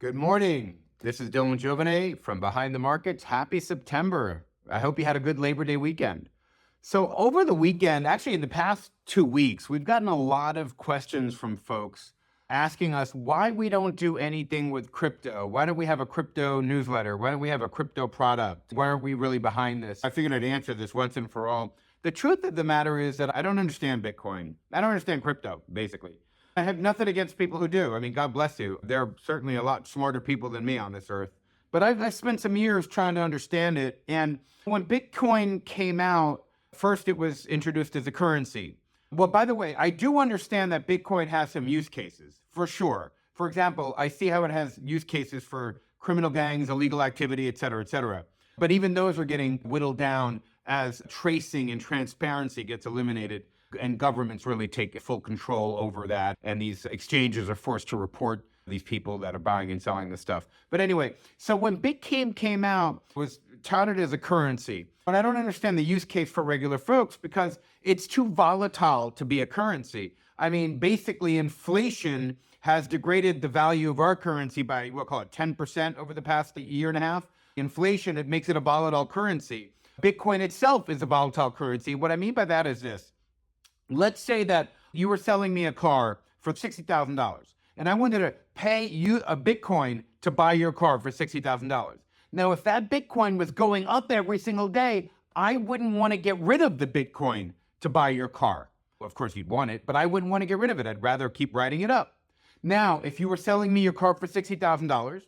Good morning. This is Dylan Jovine from Behind the Markets. Happy September. I hope you had a good Labor Day weekend. So, over the weekend, actually, in the past 2 weeks, we've gotten a lot of questions from folks asking us why we don't do anything with crypto. Why don't we have a crypto newsletter? Why don't we have a crypto product? Why aren't we really behind this? I figured I'd answer this once and for all. The truth of the matter is that I don't understand Bitcoin. I don't understand crypto, basically. I have nothing against people who do. I mean, God bless you. There are certainly a lot smarter people than me on this earth. But I've spent some years trying to understand it. And when Bitcoin came out, first it was introduced as a currency. Well, by the way, I do understand that Bitcoin has some use cases, for sure. For example, I see how it has use cases for criminal gangs, illegal activity, et cetera, et cetera. But even those are getting whittled down as tracing and transparency gets eliminated and governments really take full control over that. And these exchanges are forced to report these people that are buying and selling this stuff. But anyway, so when Bitcoin came out, it was touted as a currency. But I don't understand the use case for regular folks because it's too volatile to be a currency. I mean, basically inflation has degraded the value of our currency by, we'll call it 10% over the past year and a half. Inflation, it makes it a volatile currency. Bitcoin itself is a volatile currency. What I mean by that is this. Let's say that you were selling me a car for $60,000 and I wanted to pay you a Bitcoin to buy your car for $60,000. Now, if that Bitcoin was going up every single day, I wouldn't want to get rid of the Bitcoin to buy your car. Well, of course, you'd want it, but I wouldn't want to get rid of it. I'd rather keep writing it up. Now, if you were selling me your car for $60,000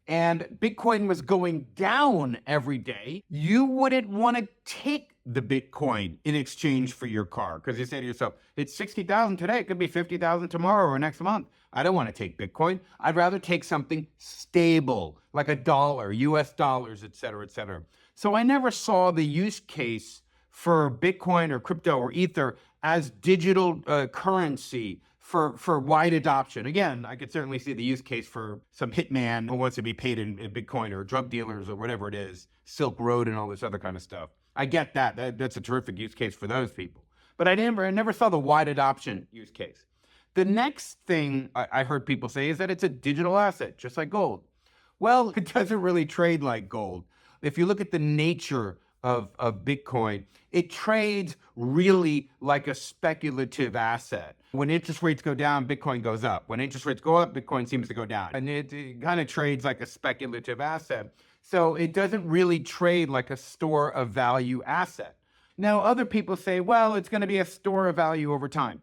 and Bitcoin was going down every day, you wouldn't want to take the Bitcoin in exchange for your car because you say to yourself, it's 60,000 today, it could be 50,000 tomorrow or next month. I don't want to take Bitcoin. I'd rather take something stable, like a dollar, US dollars, et cetera, et cetera. So I never saw the use case for Bitcoin or crypto or Ether as digital currency for wide adoption. Again, I could certainly see the use case for some hitman who wants to be paid in Bitcoin or drug dealers or whatever it is, Silk Road and all this other kind of stuff. I get that. That's a terrific use case for those people. But I never saw the wide adoption use case. The next thing I heard people say is that it's a digital asset, just like gold. Well, it doesn't really trade like gold. If you look at the nature of Bitcoin, it trades really like a speculative asset. When interest rates go down, Bitcoin goes up. When interest rates go up, Bitcoin seems to go down. And it kind of trades like a speculative asset. So it doesn't really trade like a store of value asset. Now, other people say, well, it's going to be a store of value over time.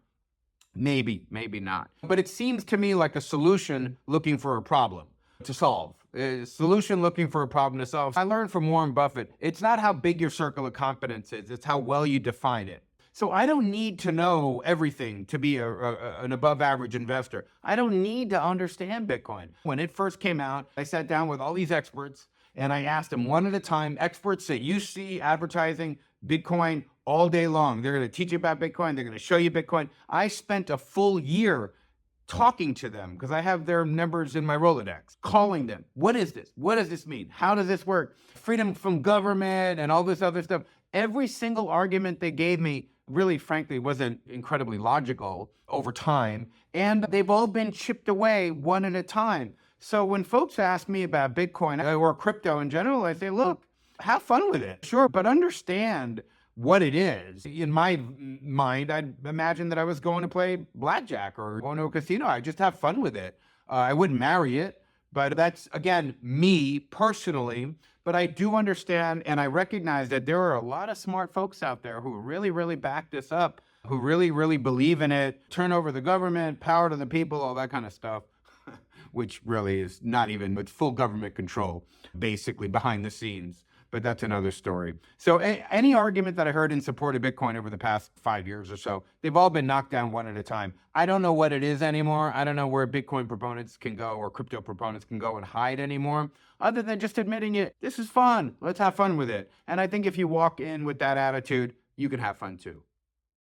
Maybe, maybe not. But it seems to me like a solution looking for a problem to solve. A solution looking for a problem to solve. I learned from Warren Buffett, it's not how big your circle of competence is, it's how well you define it. So I don't need to know everything to be an above average investor. I don't need to understand Bitcoin. When it first came out, I sat down with all these experts and I asked them one at a time, experts that you see advertising Bitcoin all day long. They're going to teach you about Bitcoin. They're going to show you Bitcoin. I spent a full year talking to them because I have their numbers in my Rolodex, calling them. What is this? What does this mean? How does this work? Freedom from government and all this other stuff. Every single argument they gave me really, frankly, wasn't incredibly logical over time. And they've all been chipped away one at a time. So when folks ask me about Bitcoin or crypto in general, I say, look, have fun with it. Sure, but understand what it is. In my mind, I'd imagine that I was going to play blackjack or going to a casino. I just have fun with it. I wouldn't marry it, but that's, again, me personally. But I do understand and I recognize that there are a lot of smart folks out there who really, really back this up, who really, really believe in it, turn over the government, power to the people, all that kind of stuff, which really is not even, it's full government control, basically, behind the scenes. But that's another story. So any argument that I heard in support of Bitcoin over the past 5 years or so, they've all been knocked down one at a time. I don't know what it is anymore. I don't know where Bitcoin proponents can go or crypto proponents can go and hide anymore, other than just admitting it. This is fun. Let's have fun with it. And I think if you walk in with that attitude, you can have fun too.